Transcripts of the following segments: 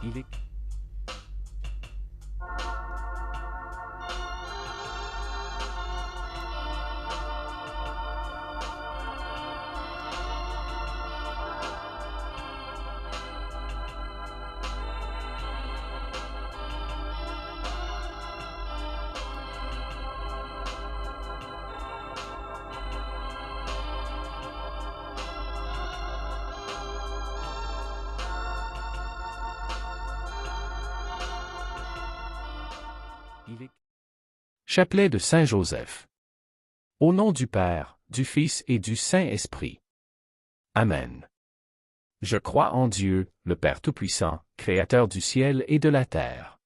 Il est Chapelet de Saint Joseph. Au nom du Père, du Fils et du Saint-Esprit. Amen. Je crois en Dieu, le Père Tout-Puissant, Créateur du ciel et de la terre.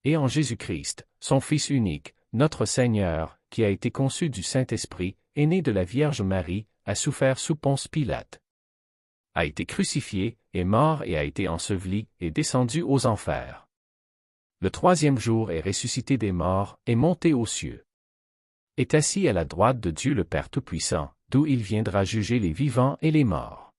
Et en Jésus-Christ, son Fils unique, notre Seigneur, qui a été conçu du Saint-Esprit, est né de la Vierge Marie, a souffert sous Ponce Pilate, a été crucifié, est mort et a été enseveli, et descendu aux enfers. Le troisième jour est ressuscité des morts, est monté aux cieux. Est assis à la droite de Dieu le Père Tout-Puissant, d'où il viendra juger les vivants et les morts.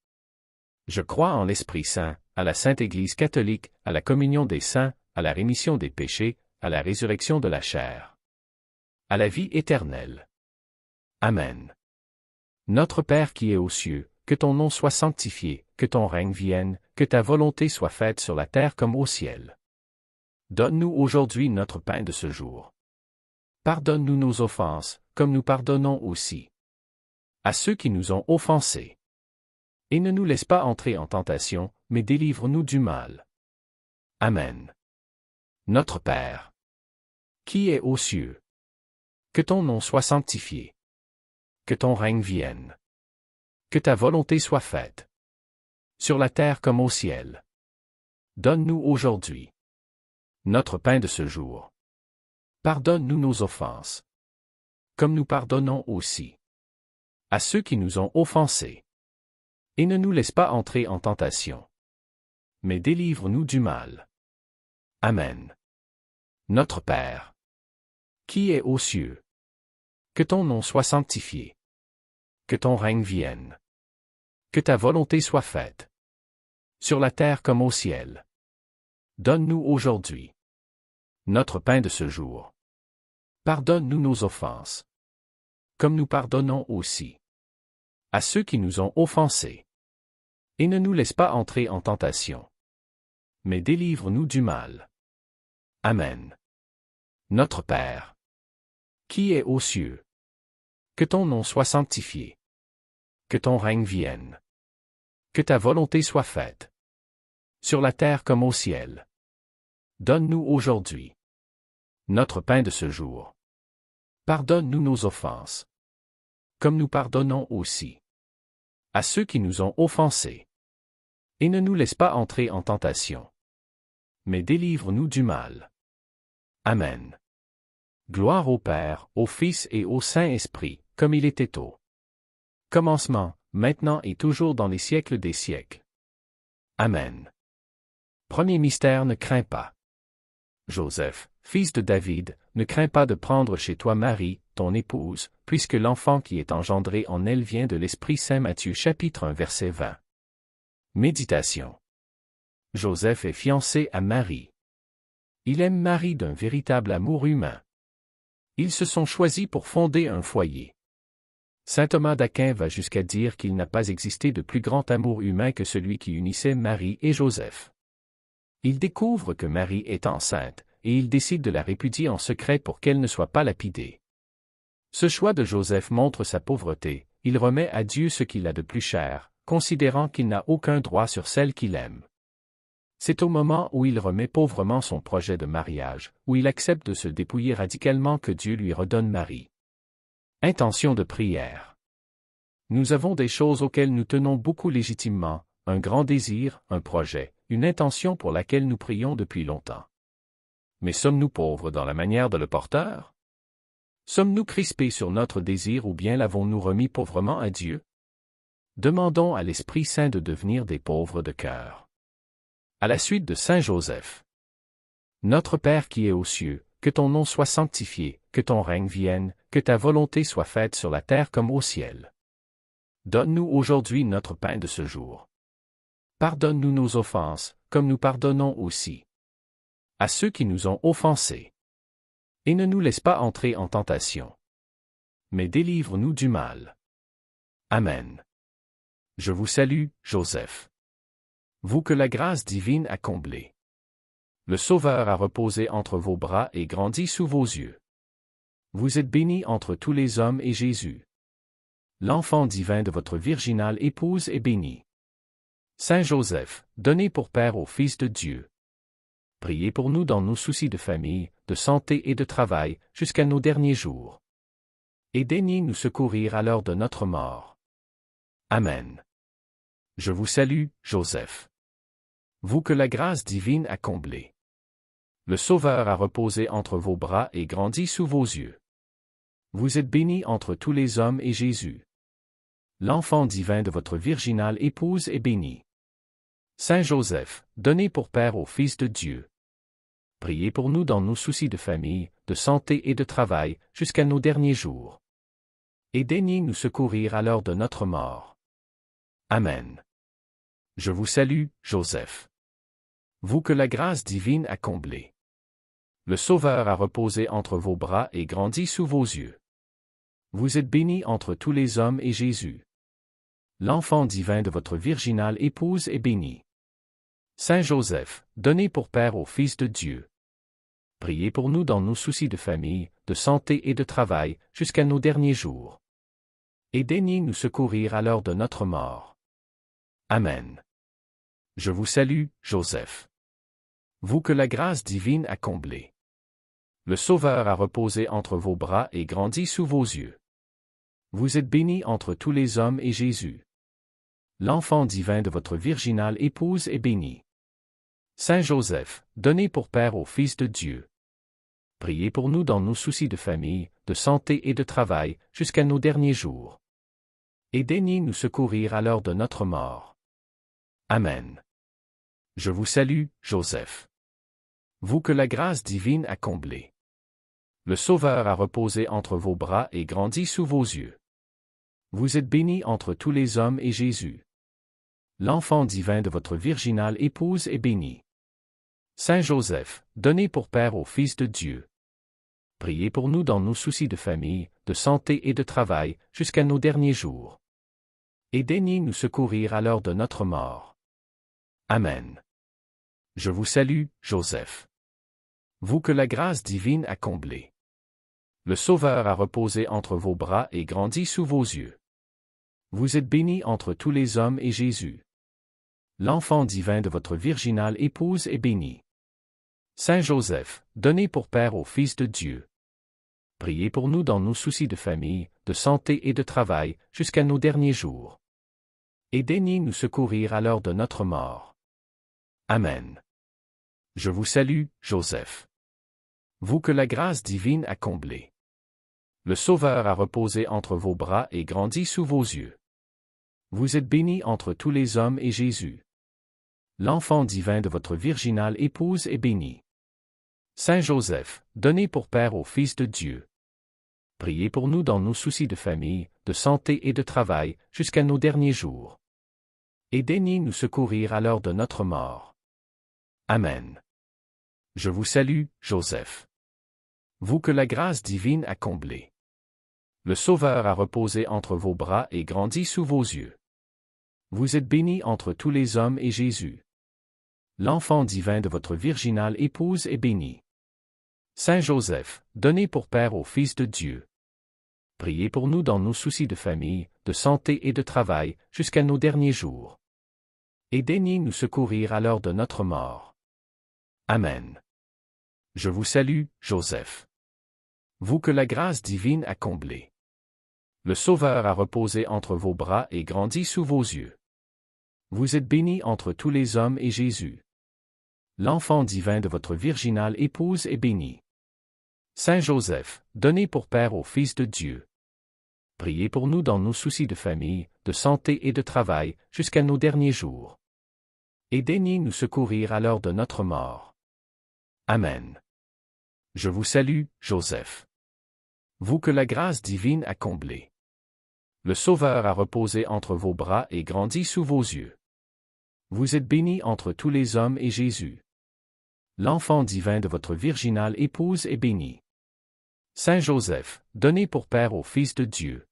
Je crois en l'Esprit Saint, à la Sainte Église catholique, à la communion des saints, à la rémission des péchés, à la résurrection de la chair, à la vie éternelle. Amen. Notre Père qui es aux cieux, que ton nom soit sanctifié, que ton règne vienne, que ta volonté soit faite sur la terre comme au ciel. Donne-nous aujourd'hui notre pain de ce jour. Pardonne-nous nos offenses, comme nous pardonnons aussi à ceux qui nous ont offensés. Et ne nous laisse pas entrer en tentation, mais délivre-nous du mal. Amen. Notre Père, qui es aux cieux, que ton nom soit sanctifié, que ton règne vienne, que ta volonté soit faite, sur la terre comme au ciel. Donne-nous aujourd'hui notre pain de ce jour. Pardonne-nous nos offenses, comme nous pardonnons aussi à ceux qui nous ont offensés. Et ne nous laisse pas entrer en tentation, mais délivre-nous du mal. Amen. Notre Père, qui es aux cieux, que ton nom soit sanctifié, que ton règne vienne, que ta volonté soit faite, sur la terre comme au ciel. Donne-nous aujourd'hui notre pain de ce jour. Pardonne-nous nos offenses, comme nous pardonnons aussi à ceux qui nous ont offensés. Et ne nous laisse pas entrer en tentation, mais délivre-nous du mal. Amen. Notre Père, qui es aux cieux, que ton nom soit sanctifié, que ton règne vienne, que ta volonté soit faite, sur la terre comme au ciel. Donne-nous aujourd'hui notre pain de ce jour. Pardonne-nous nos offenses, comme nous pardonnons aussi à ceux qui nous ont offensés. Et ne nous laisse pas entrer en tentation, mais délivre-nous du mal. Amen. Gloire au Père, au Fils et au Saint-Esprit, comme il était au commencement, maintenant et toujours dans les siècles des siècles. Amen. Premier mystère, ne crains pas. Joseph, fils de David, ne crains pas de prendre chez toi Marie, ton épouse, puisque l'enfant qui est engendré en elle vient de l'Esprit Saint. Matthieu chapitre 1 verset 20. Méditation. Joseph est fiancé à Marie. Il aime Marie d'un véritable amour humain. Ils se sont choisis pour fonder un foyer. Saint Thomas d'Aquin va jusqu'à dire qu'il n'a pas existé de plus grand amour humain que celui qui unissait Marie et Joseph. Il découvre que Marie est enceinte, et il décide de la répudier en secret pour qu'elle ne soit pas lapidée. Ce choix de Joseph montre sa pauvreté, il remet à Dieu ce qu'il a de plus cher, considérant qu'il n'a aucun droit sur celle qu'il aime. C'est au moment où il remet pauvrement son projet de mariage, où il accepte de se dépouiller radicalement que Dieu lui redonne Marie. Intention de prière. Nous avons des choses auxquelles nous tenons beaucoup légitimement, un grand désir, un projet, une intention pour laquelle nous prions depuis longtemps. Mais sommes-nous pauvres dans la manière de le porteur? Sommes-nous crispés sur notre désir ou bien l'avons-nous remis pauvrement à Dieu? Demandons à l'Esprit Saint de devenir des pauvres de cœur. À la suite de Saint Joseph. Notre Père qui es aux cieux, que ton nom soit sanctifié, que ton règne vienne, que ta volonté soit faite sur la terre comme au ciel. Donne-nous aujourd'hui notre pain de ce jour. Pardonne-nous nos offenses, comme nous pardonnons aussi à ceux qui nous ont offensés. Et ne nous laisse pas entrer en tentation, mais délivre-nous du mal. Amen. Je vous salue, Joseph. Vous que la grâce divine a comblé. Le Sauveur a reposé entre vos bras et grandi sous vos yeux. Vous êtes béni entre tous les hommes et Jésus, l'enfant divin de votre virginale épouse, est béni. Saint Joseph, donné pour Père au Fils de Dieu. Priez pour nous dans nos soucis de famille, de santé et de travail, jusqu'à nos derniers jours. Et daignez nous secourir à l'heure de notre mort. Amen. Je vous salue, Joseph. Vous que la grâce divine a comblé. Le Sauveur a reposé entre vos bras et grandi sous vos yeux. Vous êtes béni entre tous les hommes et Jésus, l'enfant divin de votre virginale épouse, est béni. Saint Joseph, donné pour Père au Fils de Dieu. Priez pour nous dans nos soucis de famille, de santé et de travail, jusqu'à nos derniers jours. Et daignez nous secourir à l'heure de notre mort. Amen. Je vous salue, Joseph. Vous que la grâce divine a comblé. Le Sauveur a reposé entre vos bras et grandi sous vos yeux. Vous êtes béni entre tous les hommes et Jésus, l'enfant divin de votre virginale épouse, est béni. Saint Joseph, donné pour Père au Fils de Dieu. Priez pour nous dans nos soucis de famille, de santé et de travail, jusqu'à nos derniers jours. Et daignez nous secourir à l'heure de notre mort. Amen. Je vous salue, Joseph. Vous que la grâce divine a comblé. Le Sauveur a reposé entre vos bras et grandi sous vos yeux. Vous êtes béni entre tous les hommes et Jésus, l'enfant divin de votre virginale épouse, est béni. Saint Joseph, donné pour Père au Fils de Dieu. Priez pour nous dans nos soucis de famille, de santé et de travail, jusqu'à nos derniers jours. Et daignez nous secourir à l'heure de notre mort. Amen. Je vous salue, Joseph. Vous que la grâce divine a comblé. Le Sauveur a reposé entre vos bras et grandi sous vos yeux. Vous êtes béni entre tous les hommes et Jésus, l'enfant divin de votre virginale épouse, est béni. Saint Joseph, donné pour Père au Fils de Dieu. Priez pour nous dans nos soucis de famille, de santé et de travail, jusqu'à nos derniers jours. Et daignez nous secourir à l'heure de notre mort. Amen. Je vous salue, Joseph. Vous que la grâce divine a comblé. Le Sauveur a reposé entre vos bras et grandi sous vos yeux. Vous êtes béni entre tous les hommes et Jésus, l'enfant divin de votre virginale épouse, est béni. Saint Joseph, donné pour Père au Fils de Dieu. Priez pour nous dans nos soucis de famille, de santé et de travail, jusqu'à nos derniers jours. Et daignez nous secourir à l'heure de notre mort. Amen. Je vous salue, Joseph. Vous que la grâce divine a comblé. Le Sauveur a reposé entre vos bras et grandi sous vos yeux. Vous êtes béni entre tous les hommes et Jésus, l'enfant divin de votre virginale épouse, est béni. Saint Joseph, donné pour Père au Fils de Dieu. Priez pour nous dans nos soucis de famille, de santé et de travail, jusqu'à nos derniers jours. Et daignez nous secourir à l'heure de notre mort. Amen. Je vous salue, Joseph. Vous que la grâce divine a comblé. Le Sauveur a reposé entre vos bras et grandi sous vos yeux. Vous êtes béni entre tous les hommes et Jésus, l'enfant divin de votre virginale épouse, est béni. Saint Joseph, donné pour Père au Fils de Dieu. Priez pour nous dans nos soucis de famille, de santé et de travail, jusqu'à nos derniers jours. Et daignez nous secourir à l'heure de notre mort. Amen. Je vous salue, Joseph. Vous que la grâce divine a comblé. Le Sauveur a reposé entre vos bras et grandi sous vos yeux. Vous êtes béni entre tous les hommes et Jésus, l'enfant divin de votre virginale épouse, est béni. Saint Joseph, donné pour Père au Fils de Dieu. Priez pour nous dans nos soucis de famille, de santé et de travail, jusqu'à nos derniers jours. Et daignez nous secourir à l'heure de notre mort. Amen. Je vous salue, Joseph. Vous que la grâce divine a comblé. Le Sauveur a reposé entre vos bras et grandi sous vos yeux. Vous êtes bénie entre tous les hommes et Jésus, l'enfant divin de votre virginale épouse, est béni. Saint Joseph, donné pour Père au Fils de Dieu,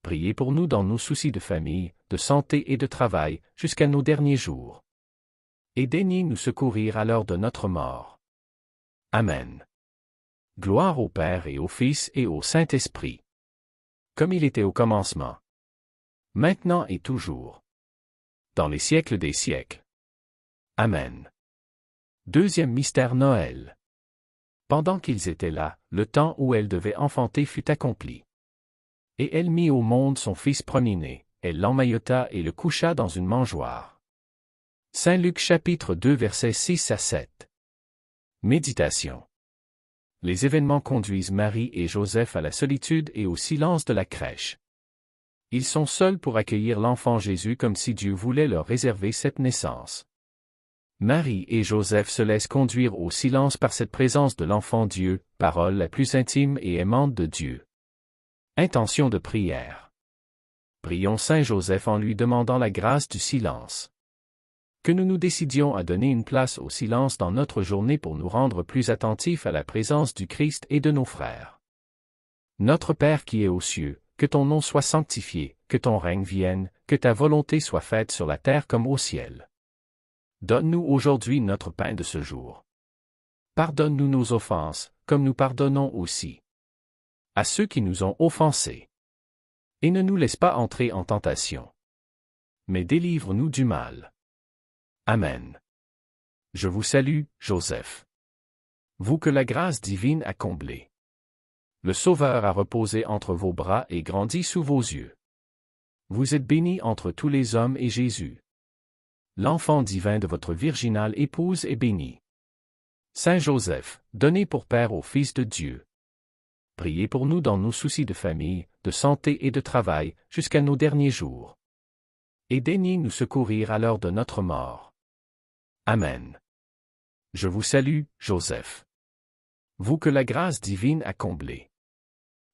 priez pour nous dans nos soucis de famille, de santé et de travail, jusqu'à nos derniers jours. Et daignez nous secourir à l'heure de notre mort. Amen. Gloire au Père et au Fils et au Saint-Esprit, comme il était au commencement, maintenant et toujours, dans les siècles des siècles. Amen. Deuxième mystère Noël. Pendant qu'ils étaient là, le temps où elle devait enfanter fut accompli. Et elle mit au monde son fils premier-né, elle l'emmaillota et le coucha dans une mangeoire. Saint Luc chapitre 2 versets 6 à 7. Méditation. Les événements conduisent Marie et Joseph à la solitude et au silence de la crèche. Ils sont seuls pour accueillir l'enfant Jésus comme si Dieu voulait leur réserver cette naissance. Marie et Joseph se laissent conduire au silence par cette présence de l'enfant Dieu, parole la plus intime et aimante de Dieu. Intention de prière. Prions Saint Joseph en lui demandant la grâce du silence. Que nous nous décidions à donner une place au silence dans notre journée pour nous rendre plus attentifs à la présence du Christ et de nos frères. Notre Père qui es aux cieux, que ton nom soit sanctifié, que ton règne vienne, que ta volonté soit faite sur la terre comme au ciel. Donne-nous aujourd'hui notre pain de ce jour. Pardonne-nous nos offenses, comme nous pardonnons aussi à ceux qui nous ont offensés. Et ne nous laisse pas entrer en tentation, mais délivre-nous du mal. Amen. Je vous salue, Joseph. Vous que la grâce divine a comblé. Le Sauveur a reposé entre vos bras et grandi sous vos yeux. Vous êtes bénie entre tous les hommes et Jésus, l'enfant divin de votre virginale épouse, est béni. Saint Joseph, donné pour Père au Fils de Dieu, priez pour nous dans nos soucis de famille, de santé et de travail, jusqu'à nos derniers jours. Et daignez nous secourir à l'heure de notre mort. Amen. Je vous salue, Joseph. Vous que la grâce divine a comblé.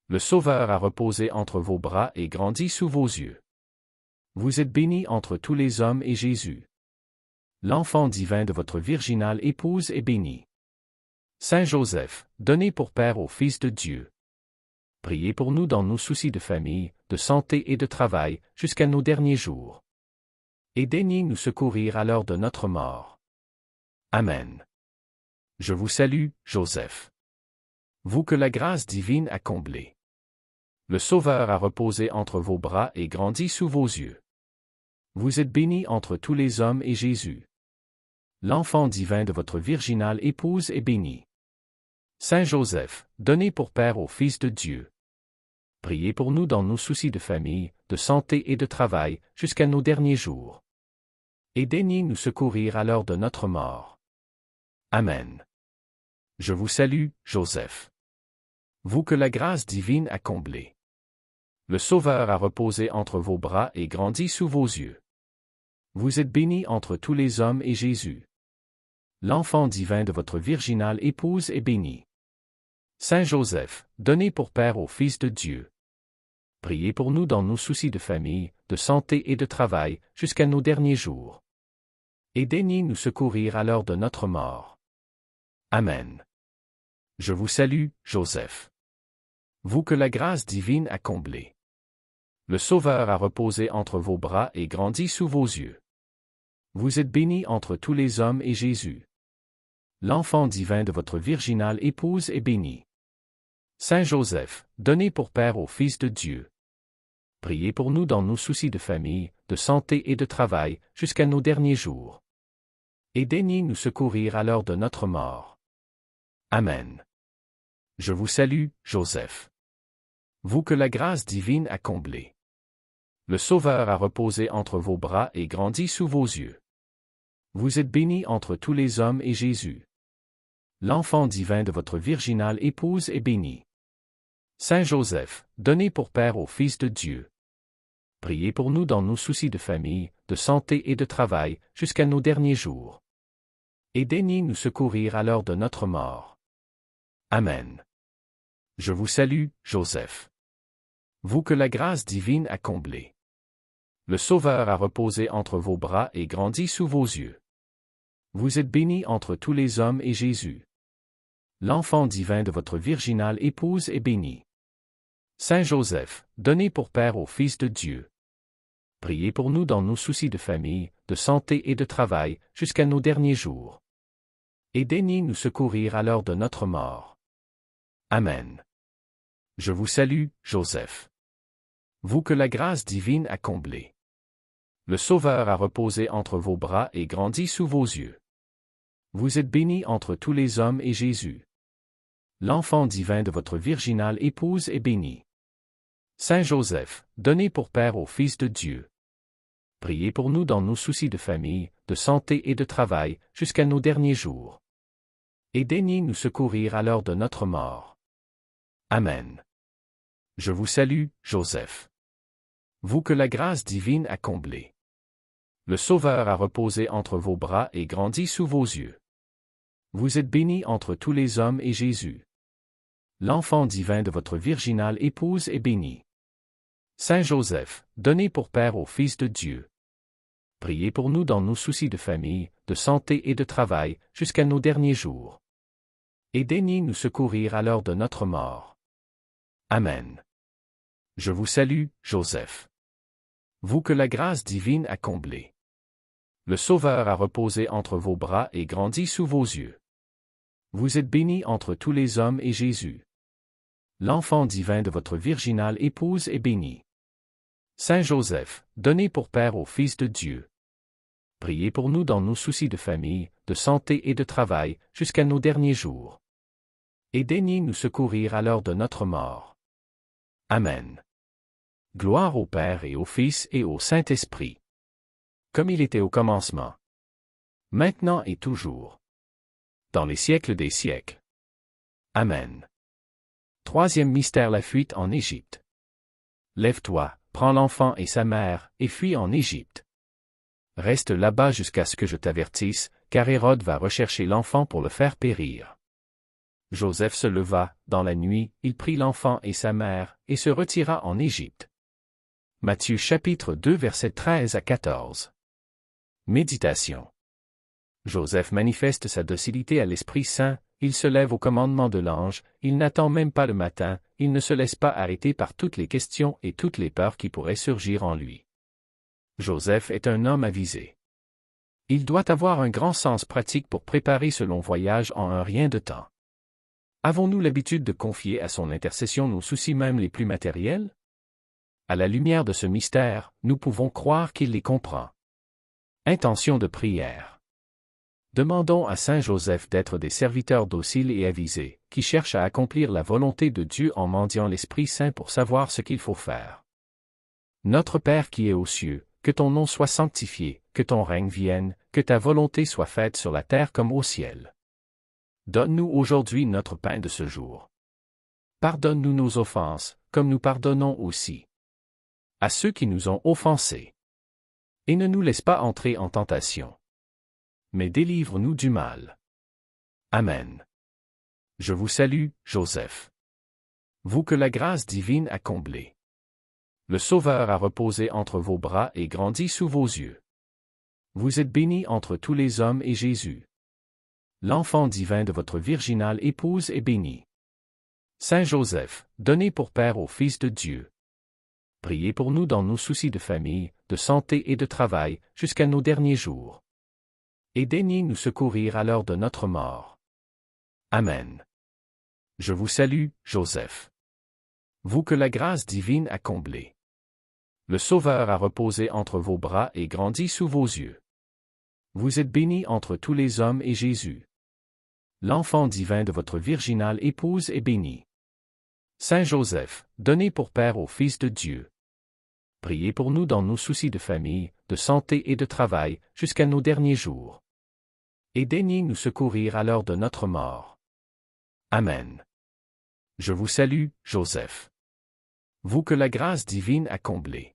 Le Sauveur a reposé entre vos bras et grandi sous vos yeux. Vous êtes bénie entre tous les hommes et Jésus, l'enfant divin de votre virginale épouse, est béni. Saint Joseph, donné pour Père au Fils de Dieu, priez pour nous dans nos soucis de famille, de santé et de travail, jusqu'à nos derniers jours. Et daignez nous secourir à l'heure de notre mort. Amen. Je vous salue, Joseph. Vous que la grâce divine a comblé. Le Sauveur a reposé entre vos bras et grandi sous vos yeux. Vous êtes bénie entre tous les hommes et Jésus, l'enfant divin de votre virginale épouse, est béni. Saint Joseph, donné pour Père au Fils de Dieu, priez pour nous dans nos soucis de famille, de santé et de travail, jusqu'à nos derniers jours. Et daignez nous secourir à l'heure de notre mort. Amen. Je vous salue, Joseph. Vous que la grâce divine a comblé. Le Sauveur a reposé entre vos bras et grandi sous vos yeux. Vous êtes bénie entre tous les hommes et Jésus, l'enfant divin de votre virginale épouse, est béni. Saint Joseph, donné pour Père au Fils de Dieu, priez pour nous dans nos soucis de famille, de santé et de travail, jusqu'à nos derniers jours. Et daignez nous secourir à l'heure de notre mort. Amen. Je vous salue, Joseph. Vous que la grâce divine a comblé. Le Sauveur a reposé entre vos bras et grandi sous vos yeux. Vous êtes bénie entre tous les hommes et Jésus, l'enfant divin de votre virginale épouse, est béni. Saint Joseph, donné pour Père au Fils de Dieu, priez pour nous dans nos soucis de famille, de santé et de travail, jusqu'à nos derniers jours. Et daignez nous secourir à l'heure de notre mort. Amen. Je vous salue, Joseph. Vous que la grâce divine a comblé. Le Sauveur a reposé entre vos bras et grandi sous vos yeux. Vous êtes bénie entre tous les hommes et Jésus, l'enfant divin de votre virginale épouse, est béni. Saint Joseph, donné pour Père au Fils de Dieu, priez pour nous dans nos soucis de famille, de santé et de travail, jusqu'à nos derniers jours. Et daignez nous secourir à l'heure de notre mort. Amen. Je vous salue, Joseph. Vous que la grâce divine a comblé. Le Sauveur a reposé entre vos bras et grandi sous vos yeux. Vous êtes béni entre tous les hommes et Jésus, l'enfant divin de votre virginale épouse, est béni. Saint Joseph, donné pour Père au Fils de Dieu, priez pour nous dans nos soucis de famille, de santé et de travail, jusqu'à nos derniers jours. Et daignez nous secourir à l'heure de notre mort. Amen. Je vous salue, Joseph. Vous que la grâce divine a comblé. Le Sauveur a reposé entre vos bras et grandi sous vos yeux. Vous êtes béni entre tous les hommes et Jésus, l'enfant divin de votre virginale épouse, est béni. Saint Joseph, donné pour Père au Fils de Dieu, priez pour nous dans nos soucis de famille, de santé et de travail, jusqu'à nos derniers jours. Et daignez nous secourir à l'heure de notre mort. Amen. Je vous salue, Joseph. Vous que la grâce divine a comblé. Le Sauveur a reposé entre vos bras et grandi sous vos yeux. Vous êtes béni entre tous les hommes et Jésus, l'enfant divin de votre virginale épouse, est béni. Saint Joseph, donné pour Père au Fils de Dieu, priez pour nous dans nos soucis de famille, de santé et de travail, jusqu'à nos derniers jours. Et daignez nous secourir à l'heure de notre mort. Amen. Je vous salue, Joseph. Vous que la grâce divine a comblé. Le Sauveur a reposé entre vos bras et grandi sous vos yeux. Vous êtes béni entre tous les hommes et Jésus, l'enfant divin de votre virginale épouse, est béni. Saint Joseph, donné pour Père au Fils de Dieu, priez pour nous dans nos soucis de famille, de santé et de travail, jusqu'à nos derniers jours. Et daignez nous secourir à l'heure de notre mort. Amen. Gloire au Père et au Fils et au Saint-Esprit, comme il était au commencement, maintenant et toujours, dans les siècles des siècles. Amen. Troisième mystère, la fuite en Égypte. Lève-toi, prends l'enfant et sa mère, et fuis en Égypte. Reste là-bas jusqu'à ce que je t'avertisse, car Hérode va rechercher l'enfant pour le faire périr. Joseph se leva, dans la nuit, il prit l'enfant et sa mère, et se retira en Égypte. Matthieu chapitre 2 versets 13 à 14. Méditation. Joseph manifeste sa docilité à l'Esprit Saint, il se lève au commandement de l'ange, il n'attend même pas le matin, il ne se laisse pas arrêter par toutes les questions et toutes les peurs qui pourraient surgir en lui. Joseph est un homme avisé. Il doit avoir un grand sens pratique pour préparer ce long voyage en un rien de temps. Avons-nous l'habitude de confier à son intercession nos soucis même les plus matériels? À la lumière de ce mystère, nous pouvons croire qu'il les comprend. Intention de prière. Demandons à Saint Joseph d'être des serviteurs dociles et avisés, qui cherchent à accomplir la volonté de Dieu en mendiant l'Esprit Saint pour savoir ce qu'il faut faire. Notre Père qui es aux cieux, que ton nom soit sanctifié, que ton règne vienne, que ta volonté soit faite sur la terre comme au ciel. Donne-nous aujourd'hui notre pain de ce jour. Pardonne-nous nos offenses, comme nous pardonnons aussi à ceux qui nous ont offensés. Et ne nous laisse pas entrer en tentation, mais délivre-nous du mal. Amen. Je vous salue, Joseph. Vous que la grâce divine a comblé. Le Sauveur a reposé entre vos bras et grandi sous vos yeux. Vous êtes béni entre tous les hommes et Jésus, l'enfant divin de votre virginale épouse, est béni. Saint Joseph, donné pour Père au Fils de Dieu, priez pour nous dans nos soucis de famille, de santé et de travail, jusqu'à nos derniers jours. Et daignez nous secourir à l'heure de notre mort. Amen. Je vous salue, Joseph. Vous que la grâce divine a comblé. Le Sauveur a reposé entre vos bras et grandi sous vos yeux. Vous êtes béni entre tous les hommes et Jésus, l'enfant divin de votre virginale épouse, est béni. Saint Joseph, donné pour Père au Fils de Dieu, priez pour nous dans nos soucis de famille, de santé et de travail, jusqu'à nos derniers jours. Et daignez nous secourir à l'heure de notre mort. Amen. Je vous salue, Joseph. Vous que la grâce divine a comblé.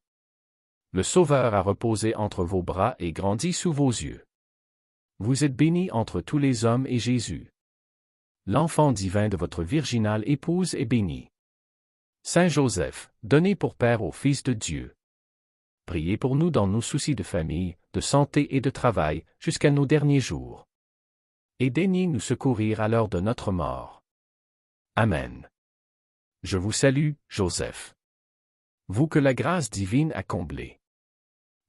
Le Sauveur a reposé entre vos bras et grandi sous vos yeux. Vous êtes béni entre tous les hommes et Jésus, l'enfant divin de votre virginale épouse, est béni. Saint Joseph, donné pour Père au Fils de Dieu, Priez pour nous dans nos soucis de famille, de santé et de travail, jusqu'à nos derniers jours. Et daignez nous secourir à l'heure de notre mort. Amen. Je vous salue, Joseph. Vous que la grâce divine a comblé.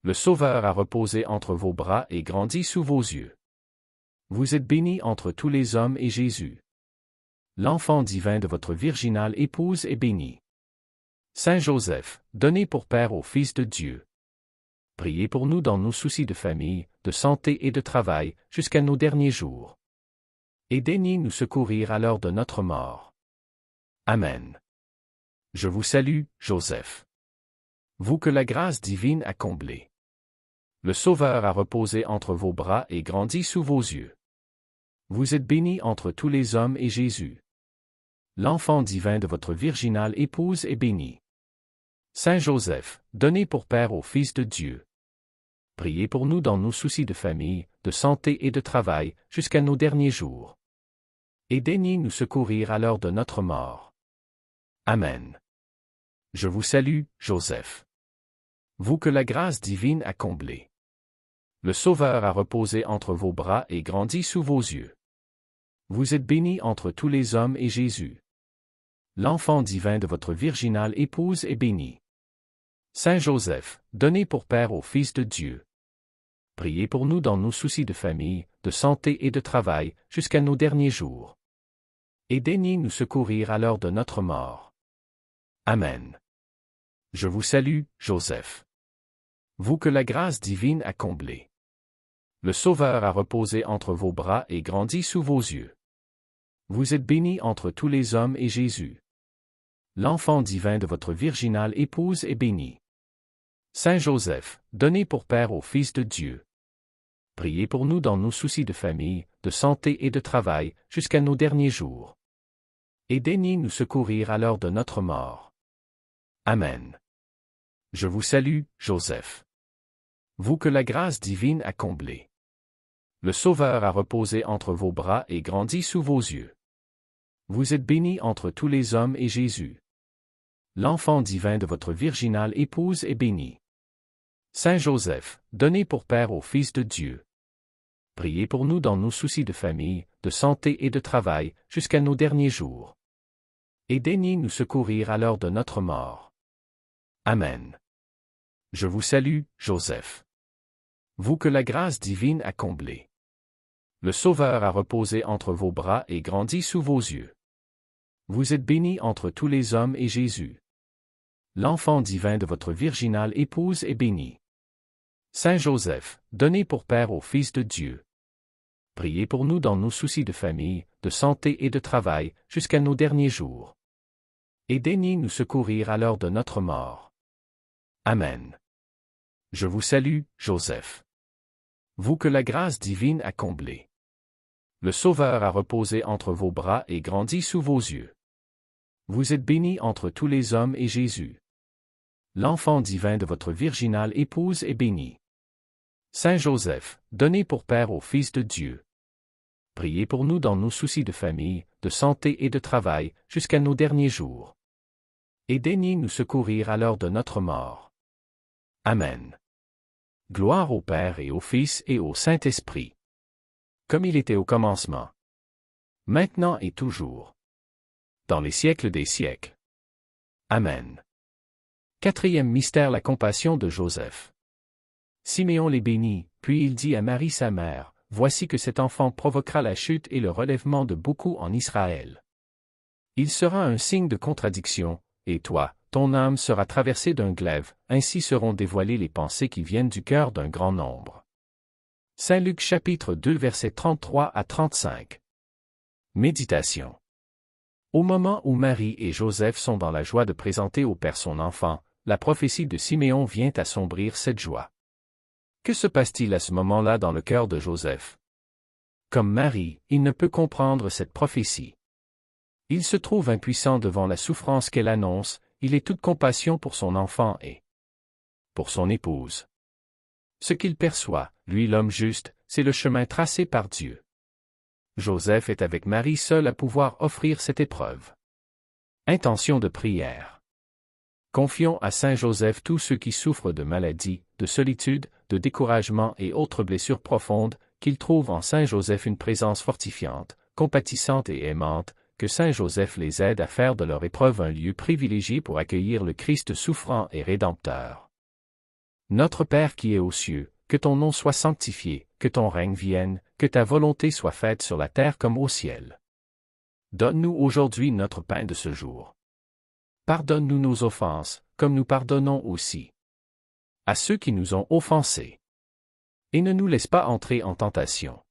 Le Sauveur a reposé entre vos bras et grandi sous vos yeux. Vous êtes béni entre tous les hommes et Jésus. L'enfant divin de votre virginale épouse est béni. Saint Joseph, donnez pour Père au Fils de Dieu. Priez pour nous dans nos soucis de famille, de santé et de travail, jusqu'à nos derniers jours. Et daignez nous secourir à l'heure de notre mort. Amen. Je vous salue, Joseph. Vous que la grâce divine a comblé. Le Sauveur a reposé entre vos bras et grandi sous vos yeux. Vous êtes béni entre tous les hommes et Jésus. L'enfant divin de votre virginale épouse est béni. Saint Joseph, donnez pour Père au Fils de Dieu. Priez pour nous dans nos soucis de famille, de santé et de travail, jusqu'à nos derniers jours. Et daignez nous secourir à l'heure de notre mort. Amen. Je vous salue, Joseph. Vous que la grâce divine a comblé. Le Sauveur a reposé entre vos bras et grandi sous vos yeux. Vous êtes béni entre tous les hommes et Jésus. L'enfant divin de votre virginale épouse est béni. Saint Joseph, donnez pour Père au Fils de Dieu. Priez pour nous dans nos soucis de famille, de santé et de travail, jusqu'à nos derniers jours. Et daignez nous secourir à l'heure de notre mort. Amen. Je vous salue, Joseph. Vous que la grâce divine a comblé. Le Sauveur a reposé entre vos bras et grandi sous vos yeux. Vous êtes béni entre tous les hommes et Jésus. L'enfant divin de votre virginale épouse est béni. Saint Joseph, donnez pour Père au Fils de Dieu. Priez pour nous dans nos soucis de famille, de santé et de travail, jusqu'à nos derniers jours. Et daignez nous secourir à l'heure de notre mort. Amen. Je vous salue, Joseph. Vous que la grâce divine a comblé. Le Sauveur a reposé entre vos bras et grandi sous vos yeux. Vous êtes béni entre tous les hommes et Jésus. L'enfant divin de votre virginale épouse est béni. Saint Joseph, donnez pour Père au Fils de Dieu. Priez pour nous dans nos soucis de famille, de santé et de travail, jusqu'à nos derniers jours. Et daignez nous secourir à l'heure de notre mort. Amen. Je vous salue, Joseph. Vous que la grâce divine a comblé. Le Sauveur a reposé entre vos bras et grandi sous vos yeux. Vous êtes béni entre tous les hommes et Jésus. L'enfant divin de votre virginale épouse est béni. Saint Joseph, donnez pour Père au Fils de Dieu. Priez pour nous dans nos soucis de famille, de santé et de travail, jusqu'à nos derniers jours. Et daignez nous secourir à l'heure de notre mort. Amen. Je vous salue, Joseph. Vous que la grâce divine a comblé. Le Sauveur a reposé entre vos bras et grandi sous vos yeux. Vous êtes béni entre tous les hommes et Jésus. L'enfant divin de votre virginale épouse est béni. Saint Joseph, donnez pour Père au Fils de Dieu. Priez pour nous dans nos soucis de famille, de santé et de travail, jusqu'à nos derniers jours. Et daignez nous secourir à l'heure de notre mort. Amen. Gloire au Père et au Fils et au Saint-Esprit. Comme il était au commencement. Maintenant et toujours. Dans les siècles des siècles. Amen. Quatrième mystère, la compassion de Joseph. Siméon les bénit, puis il dit à Marie sa mère, « Voici que cet enfant provoquera la chute et le relèvement de beaucoup en Israël. Il sera un signe de contradiction, et toi, ton âme sera traversée d'un glaive, ainsi seront dévoilées les pensées qui viennent du cœur d'un grand nombre. » Saint Luc chapitre 2 versets 33 à 35. Méditation. Au moment où Marie et Joseph sont dans la joie de présenter au Père son enfant, la prophétie de Siméon vient assombrir cette joie. Que se passe-t-il à ce moment-là dans le cœur de Joseph? Comme Marie, il ne peut comprendre cette prophétie. Il se trouve impuissant devant la souffrance qu'elle annonce, il est toute compassion pour son enfant et pour son épouse. Ce qu'il perçoit, lui l'homme juste, c'est le chemin tracé par Dieu. Joseph est avec Marie seul à pouvoir offrir cette épreuve. Intention de prière. Confions à Saint Joseph tous ceux qui souffrent de maladies, de solitude, de découragement et autres blessures profondes, qu'ils trouvent en Saint Joseph une présence fortifiante, compatissante et aimante, que Saint Joseph les aide à faire de leur épreuve un lieu privilégié pour accueillir le Christ souffrant et rédempteur. Notre Père qui es aux cieux, que ton nom soit sanctifié, que ton règne vienne, que ta volonté soit faite sur la terre comme au ciel. Donne-nous aujourd'hui notre pain de ce jour. Pardonne-nous nos offenses, comme nous pardonnons aussi à ceux qui nous ont offensés. Et ne nous laisse pas entrer en tentation,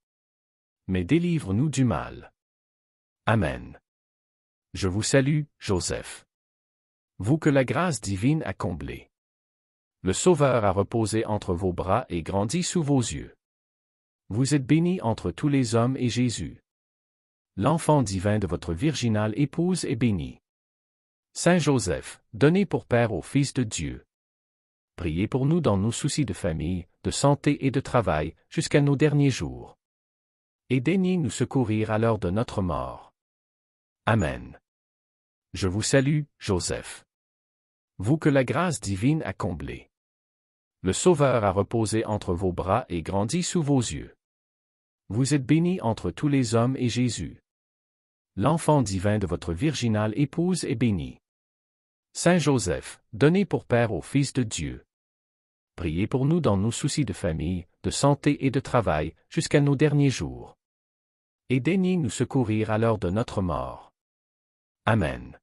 mais délivre-nous du mal. Amen. Je vous salue, Joseph. Vous que la grâce divine a comblé. Le Sauveur a reposé entre vos bras et grandi sous vos yeux. Vous êtes béni entre tous les hommes et Jésus, l'enfant divin de votre virginale épouse, est béni. Saint Joseph, donné pour Père au Fils de Dieu, priez pour nous dans nos soucis de famille, de santé et de travail, jusqu'à nos derniers jours. Et daignez nous secourir à l'heure de notre mort. Amen. Je vous salue, Joseph. Vous que la grâce divine a comblé. Le Sauveur a reposé entre vos bras et grandi sous vos yeux. Vous êtes béni entre tous les hommes et Jésus, l'enfant divin de votre virginale épouse, est béni. Saint Joseph, donné pour Père au Fils de Dieu, priez pour nous dans nos soucis de famille, de santé et de travail, jusqu'à nos derniers jours. Et daignez nous secourir à l'heure de notre mort. Amen.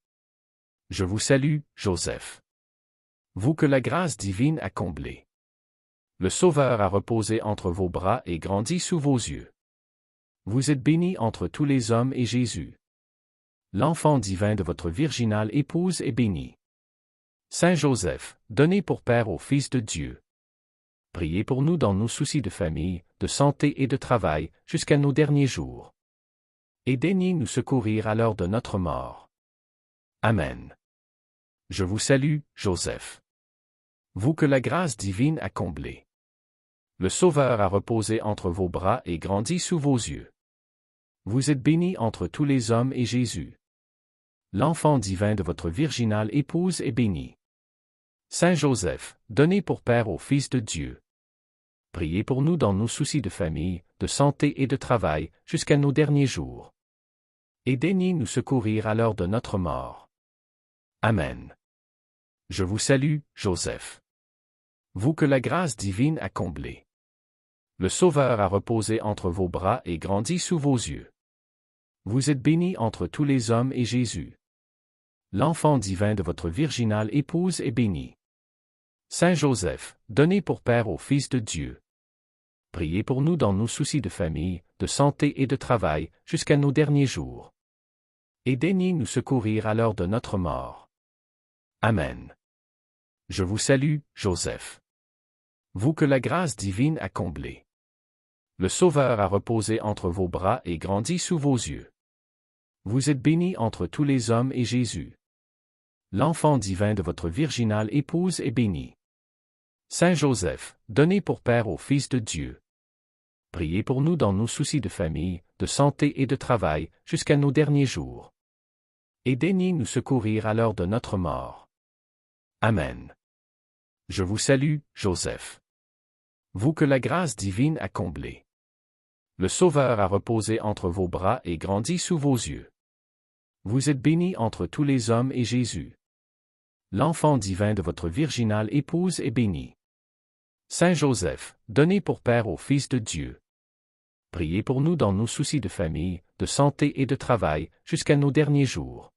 Je vous salue, Joseph. Vous que la grâce divine a comblé. Le Sauveur a reposé entre vos bras et grandi sous vos yeux. Vous êtes béni entre tous les hommes et Jésus, l'enfant divin de votre virginale épouse, est béni. Saint Joseph, donné pour Père au Fils de Dieu, priez pour nous dans nos soucis de famille, de santé et de travail, jusqu'à nos derniers jours. Et daignez nous secourir à l'heure de notre mort. Amen. Je vous salue, Joseph. Vous que la grâce divine a comblé. Le Sauveur a reposé entre vos bras et grandi sous vos yeux. Vous êtes béni entre tous les hommes et Jésus, l'enfant divin de votre virginale épouse, est béni. Saint Joseph, donné pour Père au Fils de Dieu, priez pour nous dans nos soucis de famille, de santé et de travail, jusqu'à nos derniers jours. Et daignez nous secourir à l'heure de notre mort. Amen. Je vous salue, Joseph. Vous que la grâce divine a comblé. Le Sauveur a reposé entre vos bras et grandi sous vos yeux. Vous êtes béni entre tous les hommes et Jésus, l'enfant divin de votre virginale épouse, est béni. Saint Joseph, donné pour Père au Fils de Dieu, priez pour nous dans nos soucis de famille, de santé et de travail, jusqu'à nos derniers jours. Et daignez nous secourir à l'heure de notre mort. Amen. Je vous salue, Joseph. Vous que la grâce divine a comblé. Le Sauveur a reposé entre vos bras et grandi sous vos yeux. Vous êtes béni entre tous les hommes et Jésus, l'enfant divin de votre virginale épouse, est béni. Saint Joseph, donné pour Père au Fils de Dieu, priez pour nous dans nos soucis de famille, de santé et de travail, jusqu'à nos derniers jours. Et daignez nous secourir à l'heure de notre mort. Amen. Je vous salue, Joseph. Vous que la grâce divine a comblé. Le Sauveur a reposé entre vos bras et grandi sous vos yeux. Vous êtes béni entre tous les hommes et Jésus, l'enfant divin de votre virginale épouse, est béni. Saint Joseph, donné pour Père au Fils de Dieu, priez pour nous dans nos soucis de famille, de santé et de travail, jusqu'à nos derniers jours.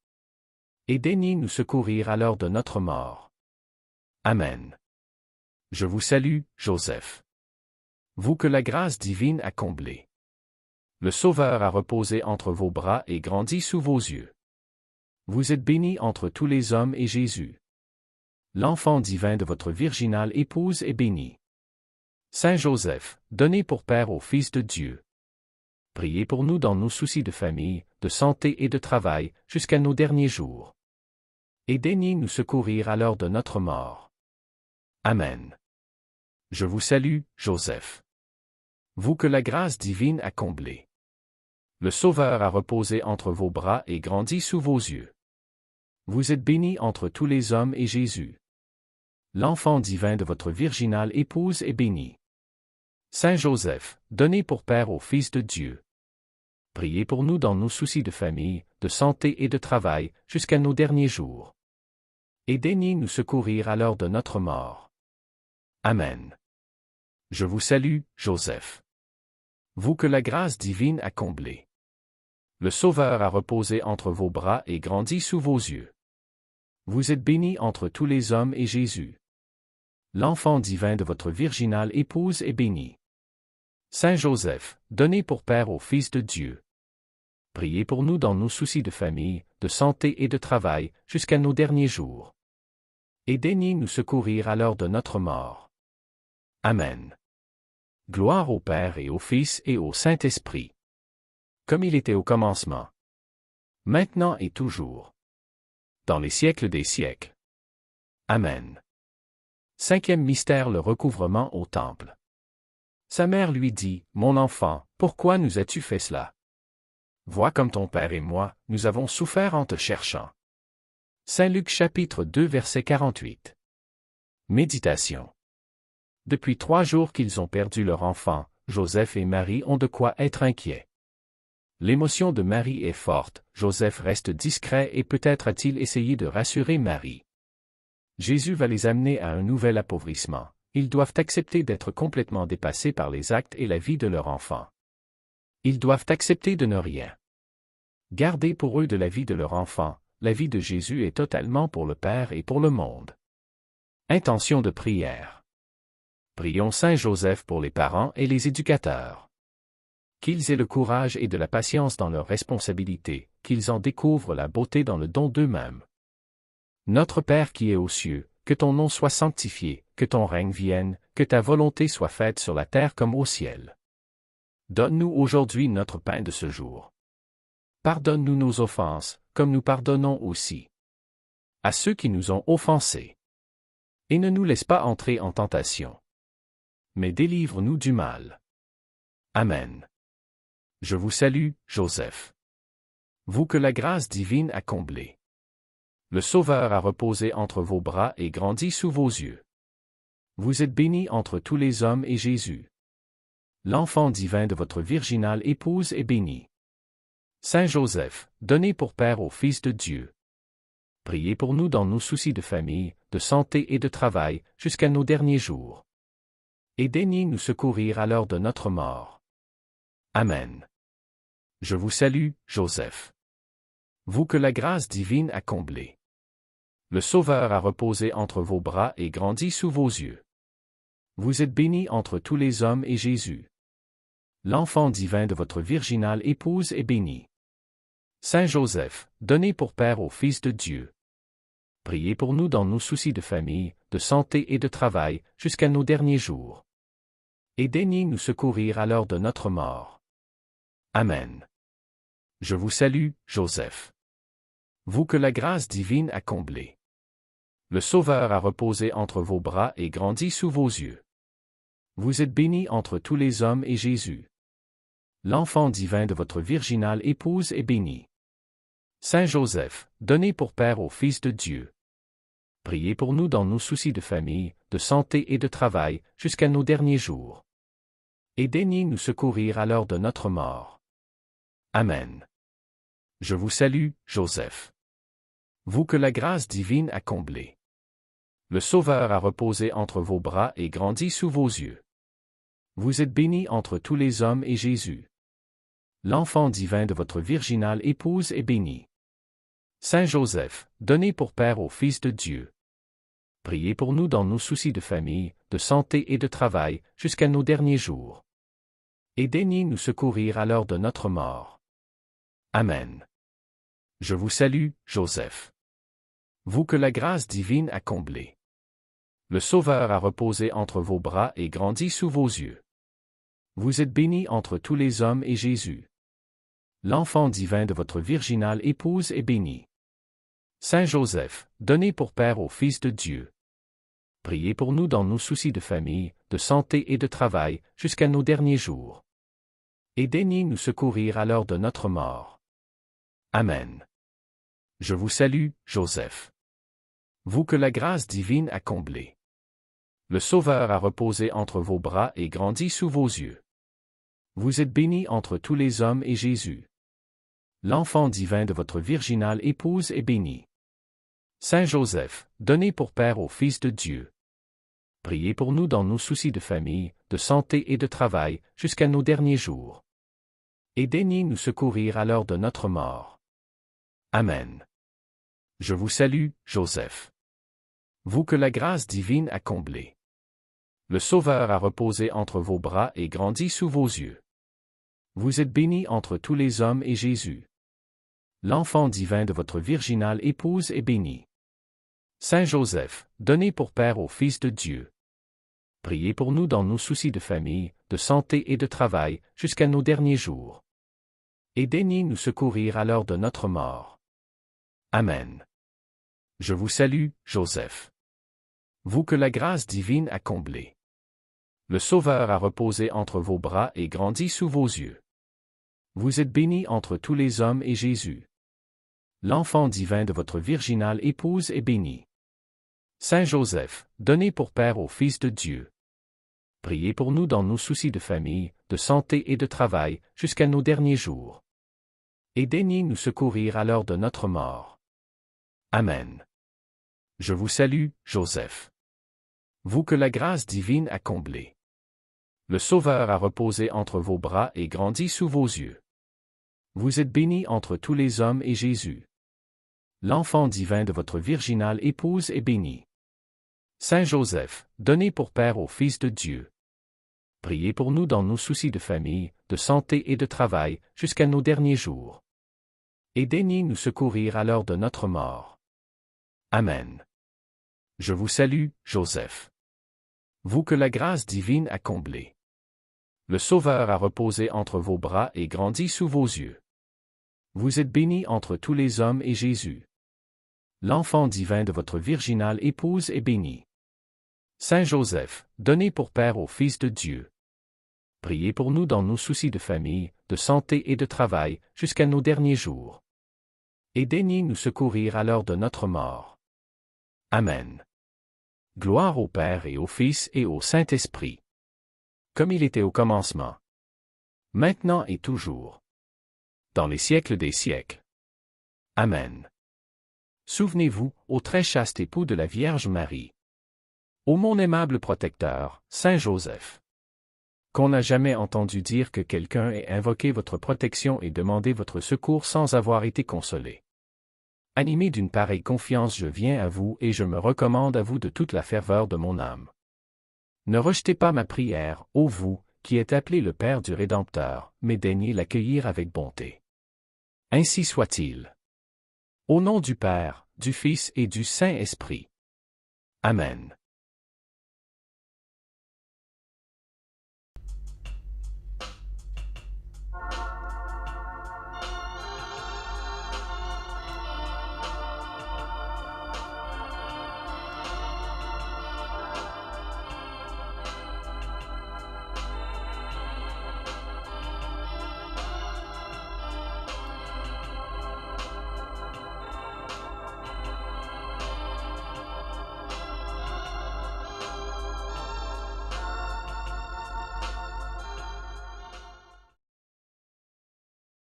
Et daignez nous secourir à l'heure de notre mort. Amen. Je vous salue, Joseph. Vous que la grâce divine a comblé. Le Sauveur a reposé entre vos bras et grandi sous vos yeux. Vous êtes béni entre tous les hommes et Jésus, l'enfant divin de votre virginale épouse, est béni. Saint Joseph, donné pour Père au Fils de Dieu, priez pour nous dans nos soucis de famille, de santé et de travail, jusqu'à nos derniers jours. Et daignez nous secourir à l'heure de notre mort. Amen. Je vous salue, Joseph. Vous que la grâce divine a comblé. Le Sauveur a reposé entre vos bras et grandi sous vos yeux. Vous êtes bénie entre tous les hommes et Jésus. L'enfant divin de votre virginale épouse est béni. Saint Joseph, donné pour Père au Fils de Dieu. Priez pour nous dans nos soucis de famille, de santé et de travail, jusqu'à nos derniers jours. Et daignez nous secourir à l'heure de notre mort. Amen. Je vous salue, Joseph. Vous que la grâce divine a comblé. Le Sauveur a reposé entre vos bras et grandi sous vos yeux. Vous êtes béni entre tous les hommes et Jésus. L'enfant divin de votre virginale épouse est béni. Saint Joseph, donné pour Père au Fils de Dieu. Priez pour nous dans nos soucis de famille, de santé et de travail, jusqu'à nos derniers jours. Et daignez nous secourir à l'heure de notre mort. Amen. Gloire au Père et au Fils et au Saint-Esprit. Comme il était au commencement. Maintenant et toujours. Dans les siècles des siècles. Amen. Cinquième mystère, le recouvrement au temple. Sa mère lui dit, « Mon enfant, pourquoi nous as-tu fait cela? Vois comme ton père et moi, nous avons souffert en te cherchant. » Saint Luc chapitre 2 verset 48. Méditation. Depuis 3 jours qu'ils ont perdu leur enfant, Joseph et Marie ont de quoi être inquiets. L'émotion de Marie est forte, Joseph reste discret et peut-être a-t-il essayé de rassurer Marie. Jésus va les amener à un nouvel appauvrissement. Ils doivent accepter d'être complètement dépassés par les actes et la vie de leur enfant. Ils doivent accepter de ne rien garder pour eux de la vie de leur enfant. La vie de Jésus est totalement pour le Père et pour le monde. Intention de prière. Prions Saint Joseph pour les parents et les éducateurs. Qu'ils aient le courage et de la patience dans leurs responsabilités, qu'ils en découvrent la beauté dans le don d'eux-mêmes. Notre Père qui es aux cieux, que ton nom soit sanctifié, que ton règne vienne, que ta volonté soit faite sur la terre comme au ciel. Donne-nous aujourd'hui notre pain de ce jour. Pardonne-nous nos offenses, comme nous pardonnons aussi à ceux qui nous ont offensés. Et ne nous laisse pas entrer en tentation, mais délivre-nous du mal. Amen. Je vous salue, Joseph. Vous que la grâce divine a comblé. Le Sauveur a reposé entre vos bras et grandi sous vos yeux. Vous êtes béni entre tous les hommes et Jésus. L'enfant divin de votre virginale épouse est béni. Saint Joseph, donné pour Père au Fils de Dieu. Priez pour nous dans nos soucis de famille, de santé et de travail, jusqu'à nos derniers jours. Et daignez nous secourir à l'heure de notre mort. Amen. Je vous salue, Joseph. Vous que la grâce divine a comblé. Le Sauveur a reposé entre vos bras et grandi sous vos yeux. Vous êtes béni entre tous les hommes et Jésus. L'enfant divin de votre virginale épouse est béni. Saint Joseph, donné pour Père au Fils de Dieu. Priez pour nous dans nos soucis de famille, de santé et de travail, jusqu'à nos derniers jours. Et daignez nous secourir à l'heure de notre mort. Amen. Je vous salue, Joseph. Vous que la grâce divine a comblé. Le Sauveur a reposé entre vos bras et grandi sous vos yeux. Vous êtes béni entre tous les hommes et Jésus. L'enfant divin de votre virginale épouse est béni. Saint Joseph, donné pour Père au Fils de Dieu. Priez pour nous dans nos soucis de famille, de santé et de travail, jusqu'à nos derniers jours. Et daignez nous secourir à l'heure de notre mort. Amen. Je vous salue, Joseph. Vous que la grâce divine a comblé. Le Sauveur a reposé entre vos bras et grandi sous vos yeux. Vous êtes béni entre tous les hommes et Jésus. L'enfant divin de votre virginale épouse est béni. Saint Joseph, donné pour Père au Fils de Dieu. Priez pour nous dans nos soucis de famille, de santé et de travail, jusqu'à nos derniers jours. Et daignez nous secourir à l'heure de notre mort. Amen. Je vous salue, Joseph. Vous que la grâce divine a comblé. Le Sauveur a reposé entre vos bras et grandi sous vos yeux. Vous êtes béni entre tous les hommes et Jésus. L'enfant divin de votre virginale épouse est béni. Saint Joseph, donné pour Père au Fils de Dieu. Priez pour nous dans nos soucis de famille, de santé et de travail, jusqu'à nos derniers jours. Et daignez nous secourir à l'heure de notre mort. Amen. Je vous salue, Joseph. Vous que la grâce divine a comblé. Le Sauveur a reposé entre vos bras et grandi sous vos yeux. Vous êtes béni entre tous les hommes et Jésus. L'enfant divin de votre virginale épouse est béni. Saint Joseph, donné pour Père au Fils de Dieu. Priez pour nous dans nos soucis de famille, de santé et de travail, jusqu'à nos derniers jours. Et daignez nous secourir à l'heure de notre mort. Amen. Je vous salue, Joseph. Vous que la grâce divine a comblé. Le Sauveur a reposé entre vos bras et grandi sous vos yeux. Vous êtes béni entre tous les hommes et Jésus. L'enfant divin de votre virginale épouse est béni. Saint Joseph, donné pour Père au Fils de Dieu. Priez pour nous dans nos soucis de famille, de santé et de travail, jusqu'à nos derniers jours. Et daignez nous secourir à l'heure de notre mort. Amen. Je vous salue, Joseph. Vous que la grâce divine a comblé. Le Sauveur a reposé entre vos bras et grandi sous vos yeux. Vous êtes béni entre tous les hommes et Jésus. L'enfant divin de votre virginale épouse est béni. Saint Joseph, donné pour Père au Fils de Dieu. Priez pour nous dans nos soucis de famille, de santé et de travail, jusqu'à nos derniers jours. Et daignez nous secourir à l'heure de notre mort. Amen. Je vous salue, Joseph. Vous que la grâce divine a comblé. Le Sauveur a reposé entre vos bras et grandi sous vos yeux. Vous êtes béni entre tous les hommes et Jésus. L'enfant divin de votre virginale épouse est béni. Saint Joseph, donné pour Père au Fils de Dieu. Priez pour nous dans nos soucis de famille, de santé et de travail, jusqu'à nos derniers jours. Et daignez nous secourir à l'heure de notre mort. Amen. Je vous salue, Joseph. Vous que la grâce divine a comblé. Le Sauveur a reposé entre vos bras et grandi sous vos yeux. Vous êtes béni entre tous les hommes et Jésus. L'enfant divin de votre virginale épouse est béni. Saint Joseph, donné pour Père au Fils de Dieu. Priez pour nous dans nos soucis de famille, de santé et de travail, jusqu'à nos derniers jours. Et daignez nous secourir à l'heure de notre mort. Amen. Gloire au Père et au Fils et au Saint-Esprit. Comme il était au commencement. Maintenant et toujours. Dans les siècles des siècles. Amen. Souvenez-vous, ô très chaste époux de la Vierge Marie. Ô mon aimable protecteur, Saint Joseph. Qu'on n'a jamais entendu dire que quelqu'un ait invoqué votre protection et demandé votre secours sans avoir été consolé. Animé d'une pareille confiance, je viens à vous et je me recommande à vous de toute la ferveur de mon âme. Ne rejetez pas ma prière, ô vous, qui êtes appelé le Père du Rédempteur, mais daignez l'accueillir avec bonté. Ainsi soit-il. Au nom du Père, du Fils et du Saint-Esprit. Amen.